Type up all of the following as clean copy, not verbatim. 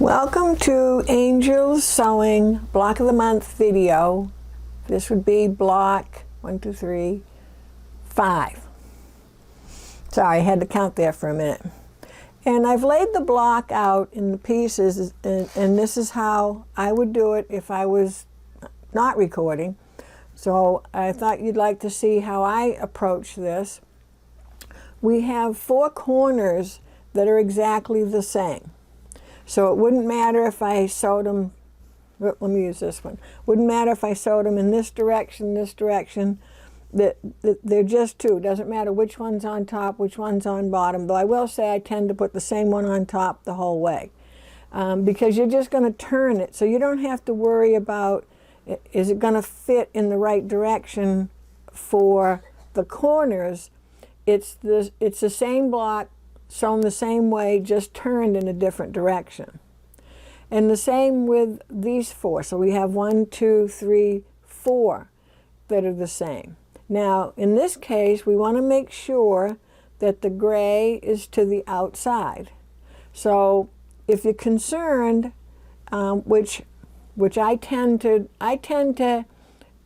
Welcome to Angel's Sewing Block of the Month video. This would be block 1, 2, 3, 5. Sorry, I had to count there for a minute. And I've laid the block out in the pieces, and this is how I would do it if I was not recording. So I thought you'd like to see how I approach this. We have 4 corners that are exactly the same. So it wouldn't matter if I sewed them, let me use this one. Wouldn't matter if I sewed them in this direction. They're just 2. Doesn't matter which one's on top, which one's on bottom. Though I will say I tend to put the same one on top the whole way. Because you're just going to turn it. So you don't have to worry about, is it going to fit in the right direction for the corners. It's the same block, sewn the same way, just turned in a different direction. And the same with these 4. So we have 1, 2, 3, 4 that are the same. Now, in this case, we want to make sure that the gray is to the outside. So if you're concerned, which I tend to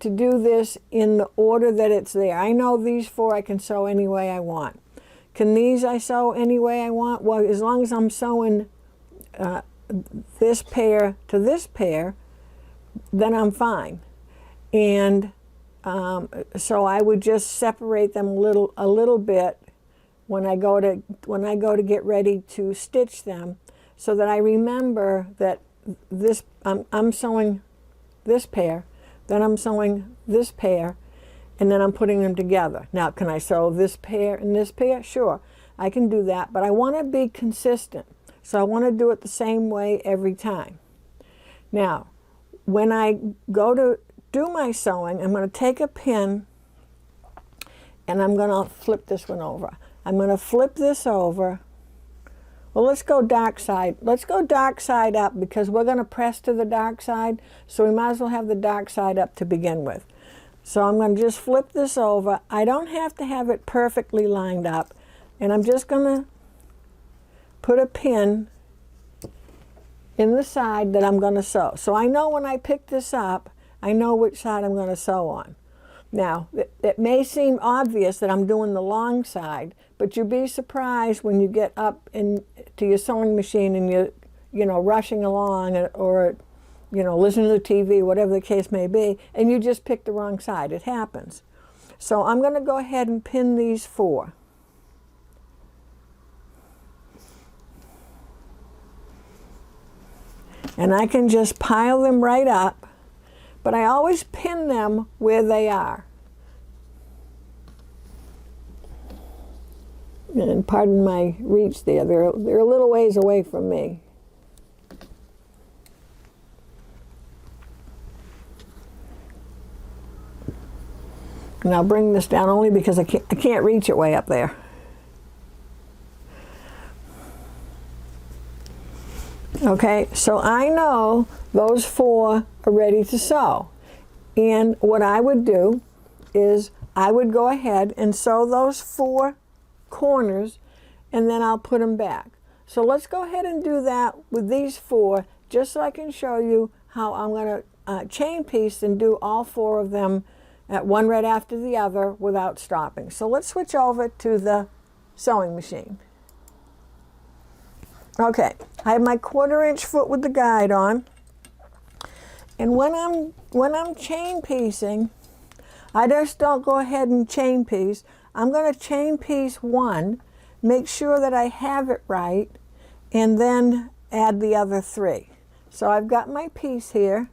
do this in the order that it's there. I know these 4 I can sew any way I want. Can these I sew any way I want? Well, as long as I'm sewing this pair to this pair, then I'm fine. And so I would just separate them a little bit when I go to get ready to stitch them, so that I remember that this I'm sewing this pair, then I'm sewing this pair, and then I'm putting them together. Now, can I sew this pair and this pair? Sure, I can do that, but I want to be consistent. So I want to do it the same way every time. Now, when I go to do my sewing, I'm going to take a pin and I'm going to flip this one over. I'm going to flip this over. Well, let's go dark side. Let's go dark side up, because we're going to press to the dark side, so we might as well have the dark side up to begin with. So I'm going to just flip this over. I don't have to have it perfectly lined up, and I'm just going to put a pin in the side that I'm going to sew. So I know when I pick this up, I know which side I'm going to sew on. Now, it may seem obvious that I'm doing the long side, but you'll be surprised when you get up to your sewing machine and you're rushing along, or listening to the TV, whatever the case may be, and you just pick the wrong side. It happens. So I'm going to go ahead and pin these 4. And I can just pile them right up, but I always pin them where they are. And pardon my reach there, they're a little ways away from me. And I'll bring this down only because I can't reach it way up there. Okay, so I know those 4 are ready to sew. And what I would do is I would go ahead and sew those 4 corners, and then I'll put them back. So let's go ahead and do that with these 4, just so I can show you how I'm going to chain piece and do all 4 of them at one right after the other without stopping. So let's switch over to the sewing machine. Okay, I have my 1/4-inch foot with the guide on, and when I'm chain piecing, I just don't go ahead and chain piece. I'm going to chain piece 1, make sure that I have it right, and then add the other 3. So I've got my piece here,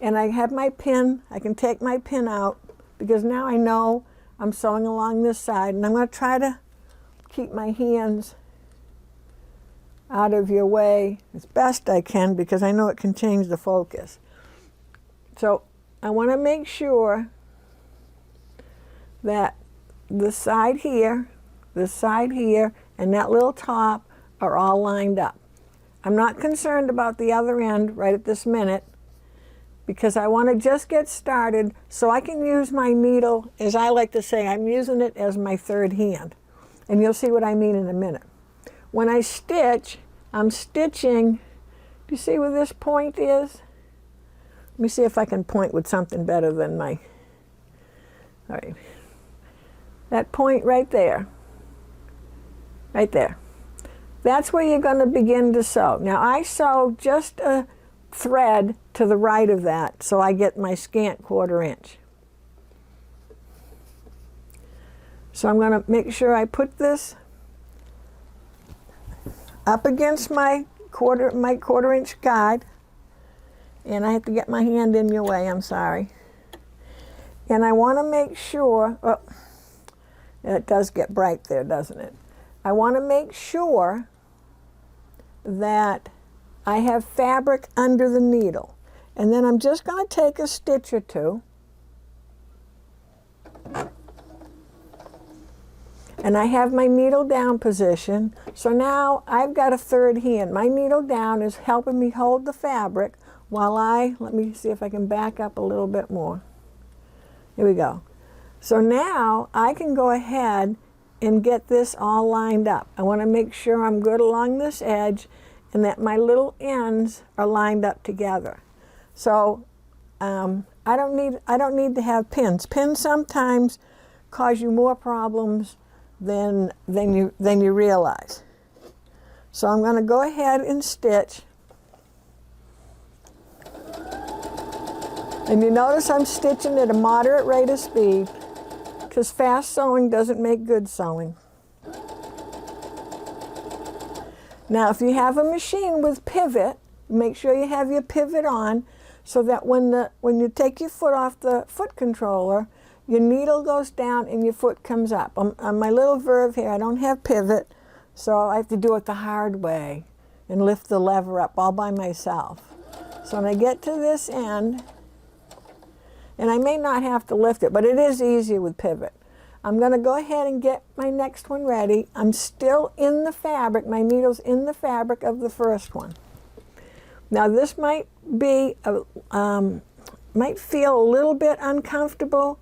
and I have my pin. I can take my pin out, because now I know I'm sewing along this side, and I'm going to try to keep my hands out of your way as best I can, because I know it can change the focus. So I want to make sure that the side here, this side here, and that little top are all lined up. I'm not concerned about the other end right at this minute, because I want to just get started so I can use my needle, as I like to say, I'm using it as my 3rd hand. And you'll see what I mean in a minute. When I stitch, I'm stitching Do you see where this point is? Let me see if I can point with something better than my, all right. That point right there. Right there. That's where you're going to begin to sew. Now I sew just a thread to the right of that so I get my scant 1/4 inch. So I'm going to make sure I put this up against my 1/4 inch guide, and I have to get my hand in your way, I'm sorry. And I want to make sure, oh, it does get bright there, doesn't it? I want to make sure that I have fabric under the needle. And then I'm just going to take a stitch or two. And I have my needle down position. So now I've got a third hand. My needle down is helping me hold the fabric while let me see if I can back up a little bit more. Here we go. So now I can go ahead and get this all lined up. I want to make sure I'm good along this edge and that my little ends are lined up together. So I don't need to have pins. Pins sometimes cause you more problems than you realize. So I'm going to go ahead and stitch. And you notice I'm stitching at a moderate rate of speed because fast sewing doesn't make good sewing. Now if you have a machine with pivot, make sure you have your pivot on so that when you take your foot off the foot controller, your needle goes down and your foot comes up. On my little Verve here, I don't have pivot, so I have to do it the hard way and lift the lever up all by myself. So when I get to this end, and I may not have to lift it, but it is easier with pivot. I'm going to go ahead and get my next one ready. I'm still in the fabric. My needle's in the fabric of the first one. Now this might feel a little bit uncomfortable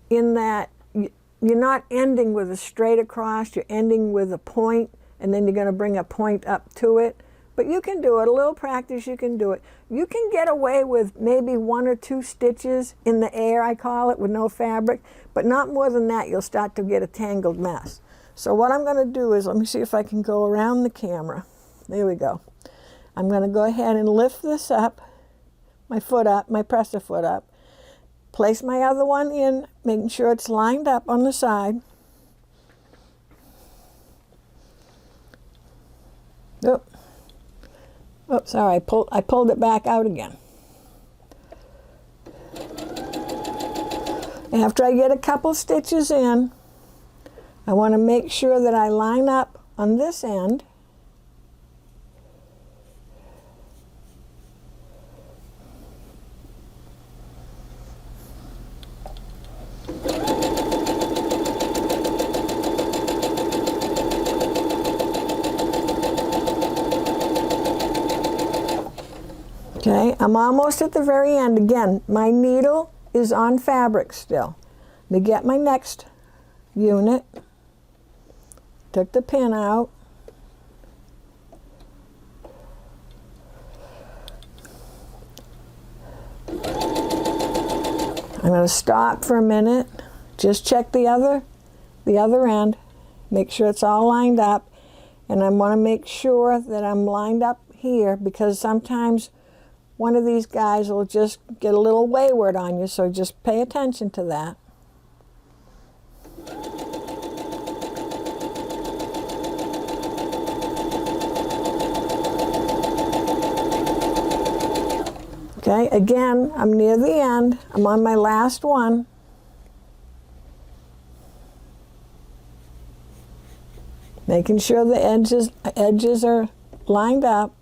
in that you're not ending with a straight across, you're ending with a point, and then you're going to bring a point up to it. But you can do it. A little practice, you can do it. You can get away with maybe 1 or 2 stitches in the air, I call it, with no fabric, but not more than that. You'll start to get a tangled mess. So what I'm going to do is, let me see if I can go around the camera. There we go. I'm going to go ahead and lift this up, my foot up, my presser foot up, place my other one in, making sure it's lined up on the side. Oop. Oh, sorry, I pulled it back out again. After I get a couple stitches in, I want to make sure that I line up on this end. Okay, I'm almost at the very end. Again, my needle is on fabric still. Let me get my next unit. Took the pin out. I'm going to stop for a minute. Just check the other end. Make sure it's all lined up. And I want to make sure that I'm lined up here because sometimes one of these guys will just get a little wayward on you, so just pay attention to that. Okay, again, I'm near the end. I'm on my last one. Making sure the edges are lined up.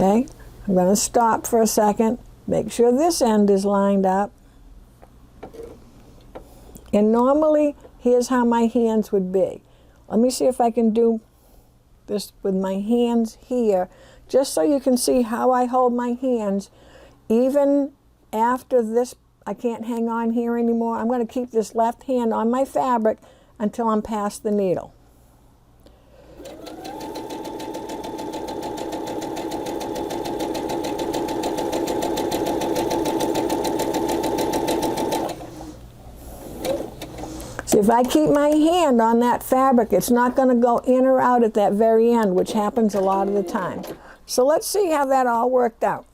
Okay, I'm going to stop for a second, make sure this end is lined up. And normally, here's how my hands would be. Let me see if I can do this with my hands here, just so you can see how I hold my hands. Even after this, I can't hang on here anymore. I'm going to keep this left hand on my fabric until I'm past the needle. If I keep my hand on that fabric, it's not going to go in or out at that very end, which happens a lot of the time. So let's see how that all worked out.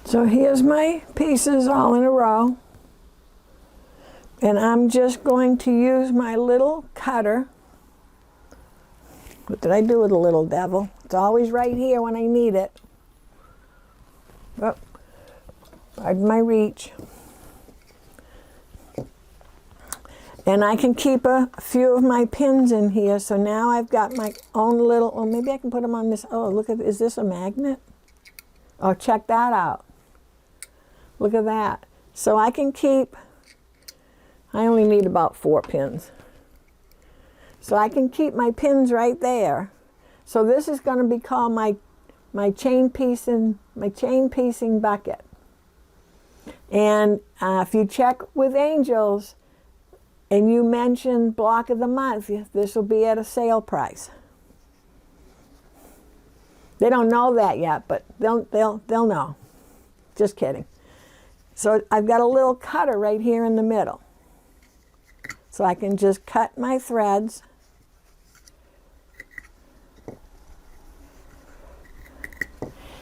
So here's my pieces all in a row. And I'm just going to use my little cutter. What did I do with the little devil? It's always right here when I need it. Oh, pardon my reach. And I can keep a few of my pins in here. So now I've got my own little, or maybe I can put them on this. Oh, look at, is this a magnet? Oh, check that out. Look at that. So I can keep, I only need about 4 pins. So I can keep my pins right there. So this is going to be called my chain piecing bucket. And if you check with Angels and you mention block of the month, this will be at a sale price. They don't know that yet, but they'll know. Just kidding. So I've got a little cutter right here in the middle. So I can just cut my threads.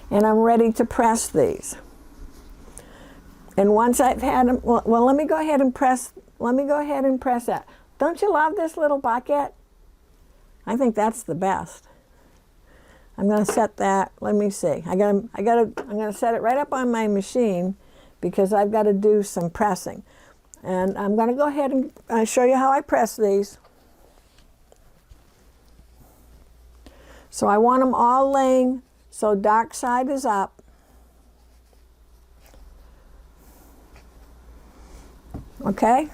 And I'm ready to press these. And once I've had them, well, let me go ahead and press that. Don't you love this little bucket? I think that's the best. I'm going to set that, let me see. I'm going to set it right up on my machine because I've got to do some pressing. And I'm going to go ahead and show you how I press these. So I want them all laying so dark side is up. Okay?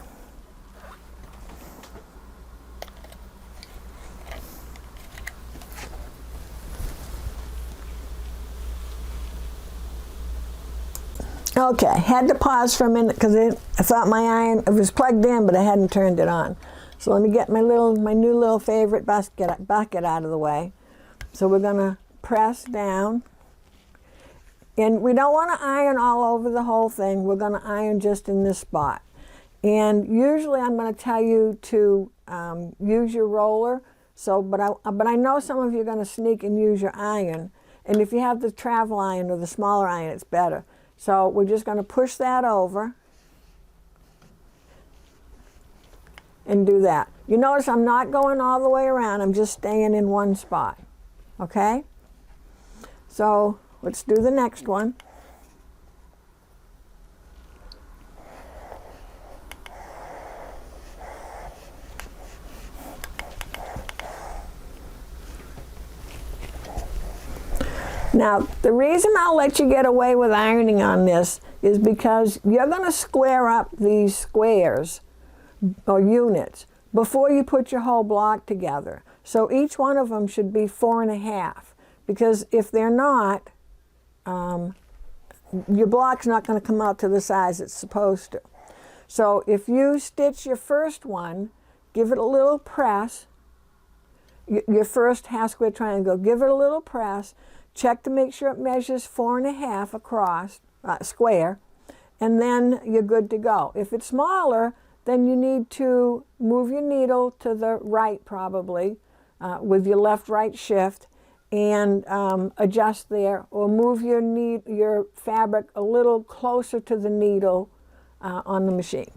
Okay, had to pause for a minute because I thought my iron, it was plugged in, but I hadn't turned it on. So let me get my new little favorite bucket out of the way. So we're gonna press down. And we don't want to iron all over the whole thing. We're going to iron just in this spot. And usually I'm going to tell you to use your roller. So, but I know some of you are going to sneak and use your iron. And if you have the travel iron or the smaller iron, it's better. So we're just going to push that over and do that. You notice I'm not going all the way around. I'm just staying in one spot. Okay? So let's do the next one. Now, the reason I'll let you get away with ironing on this is because you're going to square up these squares or units before you put your whole block together. So each one of them should be 4.5, because if they're not, your block's not going to come out to the size it's supposed to. So if you stitch your first one, give it a little press, your first half square triangle, give it a little press, check to make sure it measures 4.5 across, square, and then you're good to go. If it's smaller, then you need to move your needle to the right probably with your left-right shift and adjust there, or move your fabric a little closer to the needle on the machine.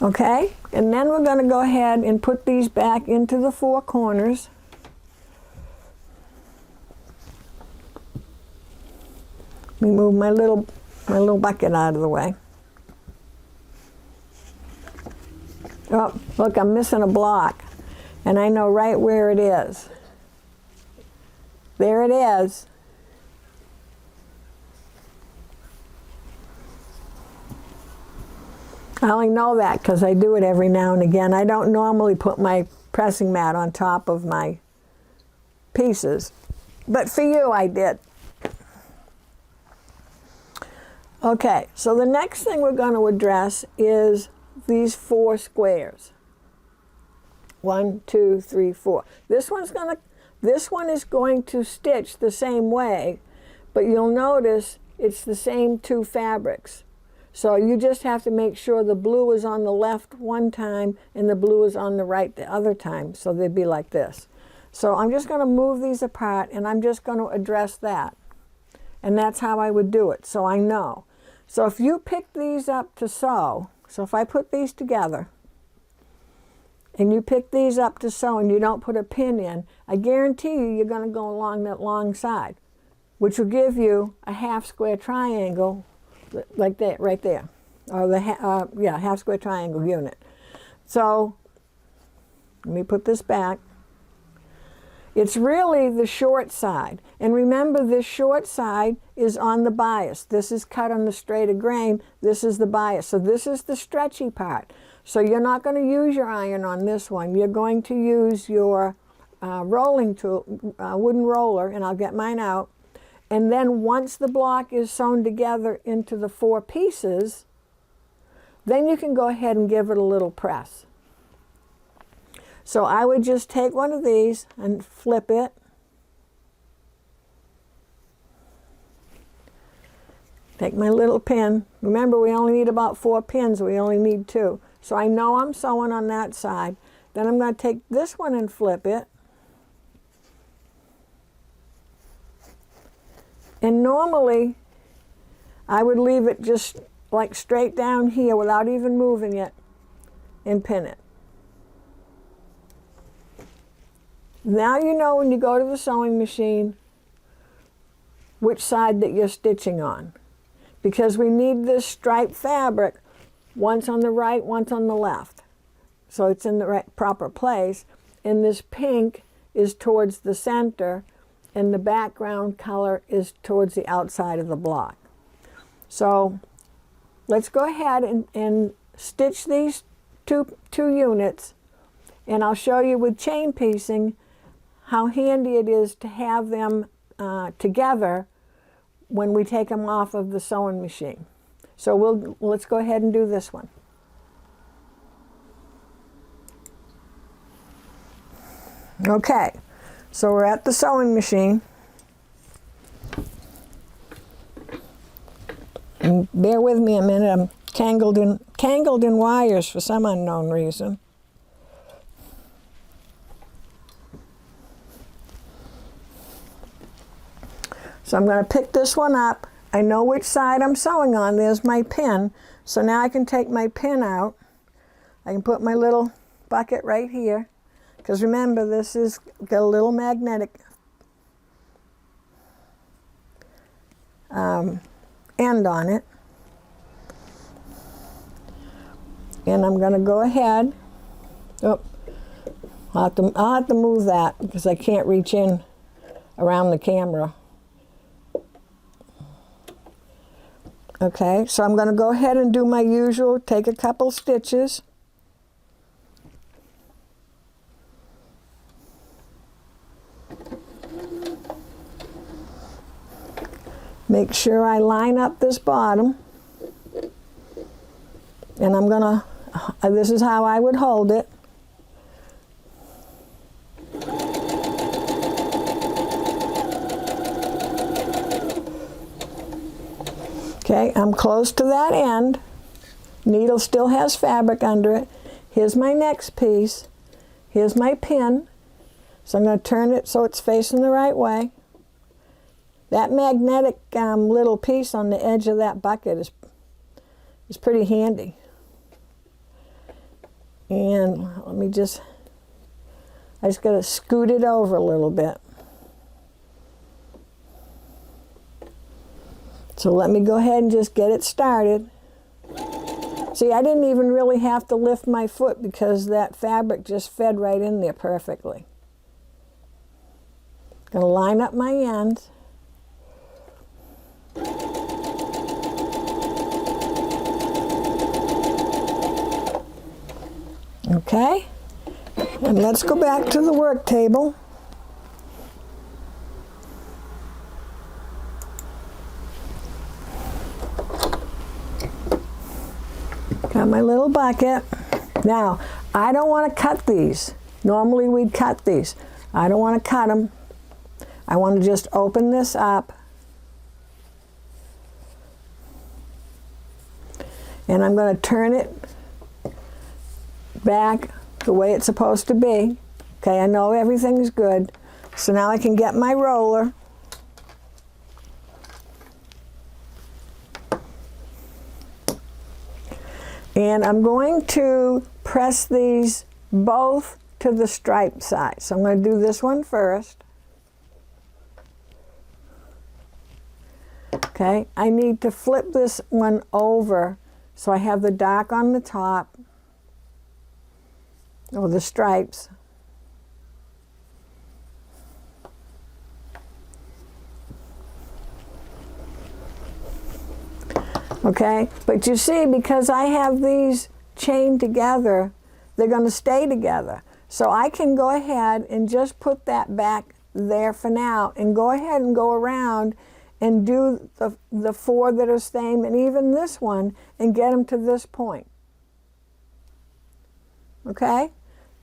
Okay, and then we're going to go ahead and put these back into the 4 corners. Let me move my little bucket out of the way. Oh, look, I'm missing a block, and I know right where it is. There it is. I only know that because I do it every now and again. I don't normally put my pressing mat on top of my pieces, but for you I did. Okay, so the next thing we're going to address is these 4 squares. 1, 2, 3, 4. This one is going to stitch the same way, but you'll notice it's the same 2 fabrics. So you just have to make sure the blue is on the left one time and the blue is on the right the other time. So they'd be like this. So I'm just going to move these apart and I'm just going to address that. And that's how I would do it, so I know. So if you pick these up to sew, so if I put these together and you pick these up to sew and you don't put a pin in, I guarantee you're going to go along that long side, which will give you a half square triangle like that right there, or the half square triangle unit. So let me put this back. It's really the short side, and remember this short side is on the bias. This is cut on the straight of grain. This is the bias. So this is the stretchy part. So you're not going to use your iron on this one. You're going to use your rolling tool, wooden roller, and I'll get mine out. And then once the block is sewn together into the 4 pieces, then you can go ahead and give it a little press. So I would just take one of these and flip it. Take my little pin. Remember, we only need about 4 pins. We only need 2. So I know I'm sewing on that side. Then I'm going to take this one and flip it. And normally, I would leave it just like straight down here without even moving it and pin it. Now you know when you go to the sewing machine which side that you're stitching on, because we need this striped fabric once on the right, once on the left. So it's in the right, proper place. And this pink is towards the center, and the background color is towards the outside of the block. So let's go ahead and stitch these two units, and I'll show you with chain piecing how handy it is to have them together when we take them off of the sewing machine. So let's go ahead and do this one. Okay, so we're at the sewing machine. And bear with me a minute, I'm tangled in wires for some unknown reason. So I'm going to pick this one up. I know which side I'm sewing on. There's my pin. So now I can take my pin out. I can put my little bucket right here. Because remember, this is got a little magnetic end on it. And I'm going to go ahead. Oh, I'll have to move that because I can't reach in around the camera. Okay, so I'm going to go ahead and do my usual, take a couple stitches. Make sure I line up this bottom. And I'm going to, this is how I would hold it. Okay, I'm close to that end. Needle still has fabric under it. Here's my next piece. Here's my pin. So I'm going to turn it so it's facing the right way. That magnetic little piece on the edge of that bucket is pretty handy. And I just got to scoot it over a little bit. So let me go ahead and just get it started. See, I didn't even really have to lift my foot because that fabric just fed right in there perfectly. Gonna line up my ends. Okay, and let's go back to the work table. Got my little bucket. Now, I don't want to cut these. Normally we'd cut these. I don't want to cut them. I want to just open this up. And I'm going to turn it back the way it's supposed to be. Okay, I know everything's good. So now I can get my roller. And I'm going to press these both to the stripe side. So I'm going to do this one first. Okay, I need to flip this one over so I have the dark on the top, or the stripes. Okay, but you see, because I have these chained together, they're going to stay together. So I can go ahead and just put that back there for now and go ahead and go around and do the 4 that are same, and even this one, and get them to this point. Okay?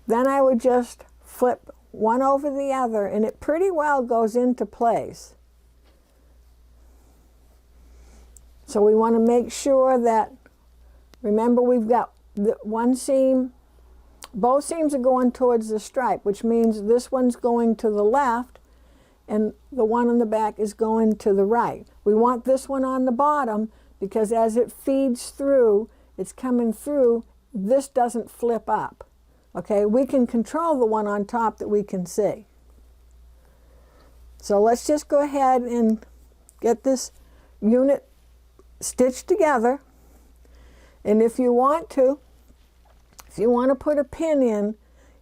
Then I would just flip one over the other, and it pretty well goes into place. So we want to make sure that, remember, we've got the one seam, both seams are going towards the stripe, which means this one's going to the left and the one on the back is going to the right. We want this one on the bottom because as it feeds through, it's coming through, this doesn't flip up. Okay, we can control the one on top that we can see. So let's just go ahead and get this unit stitched together. And if you want to put a pin in,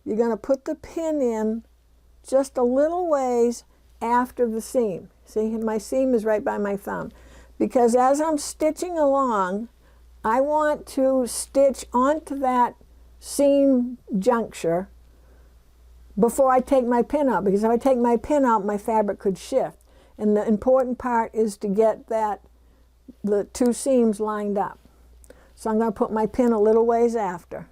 you're going to put the pin in just a little ways after the seam. See, my seam is right by my thumb. Because as I'm stitching along, I want to stitch onto that seam juncture before I take my pin out. Because if I take my pin out, my fabric could shift. And the important part is to get the 2 seams lined up. So I'm going to put my pin a little ways after.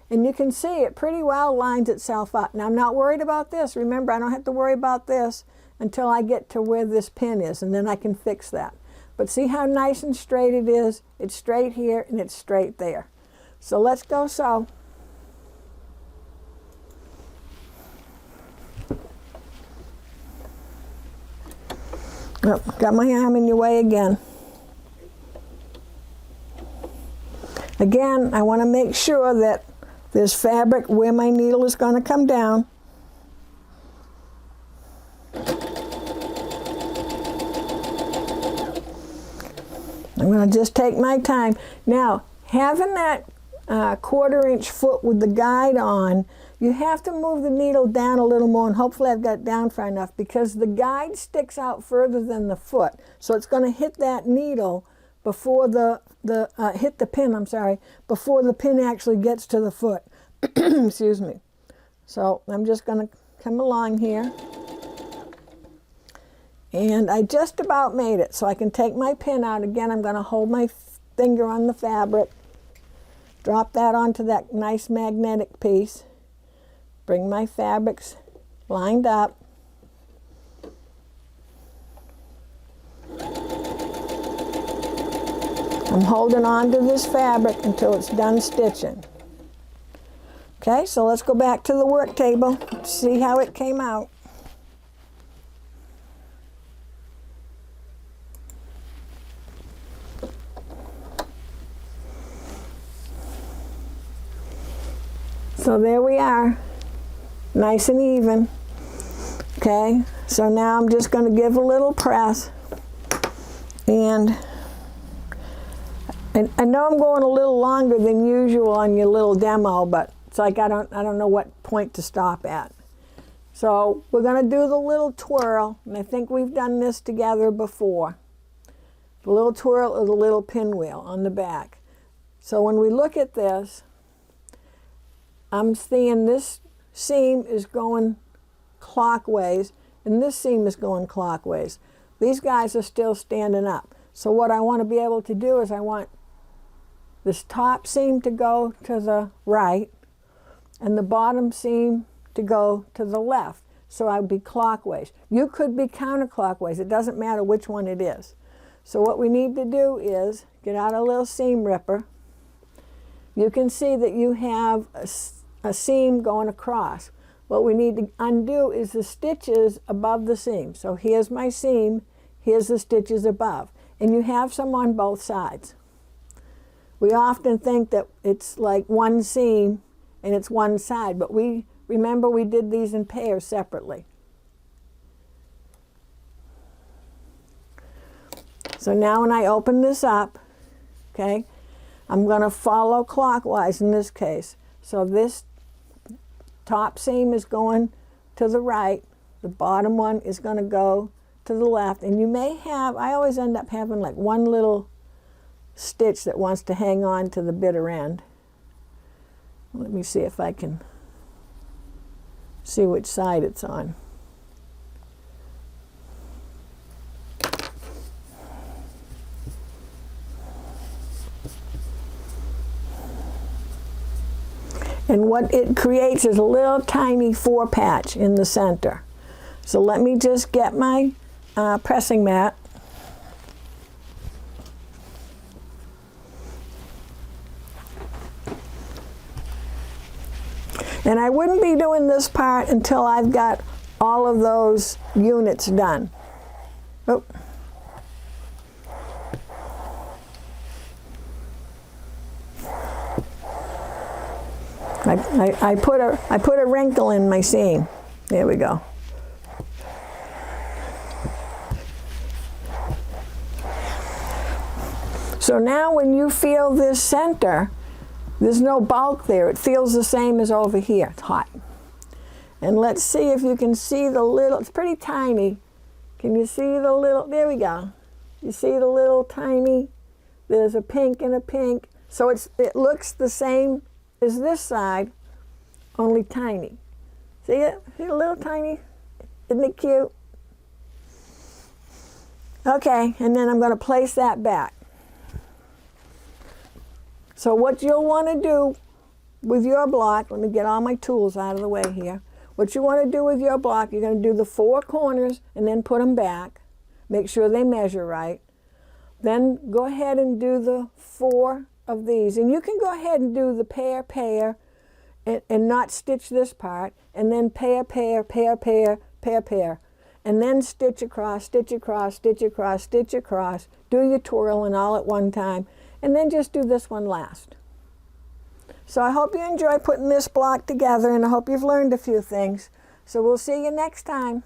And you can see it pretty well lines itself up. Now I'm not worried about this. Remember, I don't have to worry about this until I get to where this pin is, and then I can fix that. But see how nice and straight it is? It's straight here and it's straight there. So let's go sew. Oh, got my arm in your way again. Again, I want to make sure that there's fabric where my needle is going to come down. I'm going to just take my time. Now, having that 1/4 inch foot with the guide on, you have to move the needle down a little more, and hopefully I've got it down far enough, because the guide sticks out further than the foot. So it's going to hit that needle before hit the pin, I'm sorry, before the pin actually gets to the foot. Excuse me. So I'm just going to come along here. And I just about made it, so I can take my pin out. Again, I'm going to hold my finger on the fabric, drop that onto that nice magnetic piece, bring my fabrics lined up. I'm holding on to this fabric until it's done stitching. Okay, so let's go back to the work table, see how it came out. So there we are, nice and even. Okay, so now I'm just going to give a little press, and I know I'm going a little longer than usual on your little demo, but it's like I don't know what point to stop at. So we're going to do the little twirl, and I think we've done this together before. The little twirl or the little pinwheel on the back. So when we look at this, I'm seeing this seam is going clockwise, and this seam is going clockwise. These guys are still standing up. So what I want to be able to do is I want this top seam to go to the right, and the bottom seam to go to the left. So I would be clockwise. You could be counterclockwise. It doesn't matter which one it is. So what we need to do is get out a little seam ripper. You can see that you have a seam going across. What we need to undo is the stitches above the seam. So here's my seam, here's the stitches above. And you have some on both sides. We often think that it's like one seam and it's one side, but remember we did these in pairs separately. So now when I open this up, okay, I'm going to follow clockwise in this case. So this top seam is going to the right, the bottom one is going to go to the left, and you may have, I always end up having like one little stitch that wants to hang on to the bitter end. Let me see if I can see which side it's on. And what it creates is a little tiny four patch in the center. So let me just get my pressing mat. And I wouldn't be doing this part until I've got all of those units done. Oh. I put a wrinkle in my seam. There we go. So now when you feel this center, there's no bulk there. It feels the same as over here. It's hot. And let's see if you can see the little, it's pretty tiny. Can you see the little, there we go. You see the little tiny, there's a pink and a pink. So it looks the same as this side, only tiny. See it? See a little tiny? Isn't it cute? Okay, and then I'm going to place that back. So what you'll want to do with your block, let me get all my tools out of the way here. What you want to do with your block, you're going to do the four corners and then put them back. Make sure they measure right. Then go ahead and do the four of these. And you can go ahead and do the pair, and not stitch this part. And then pair, and then stitch across, stitch across, stitch across, stitch across. Do your twirling all at one time. And then just do this one last. So I hope you enjoy putting this block together, and I hope you've learned a few things. So we'll see you next time.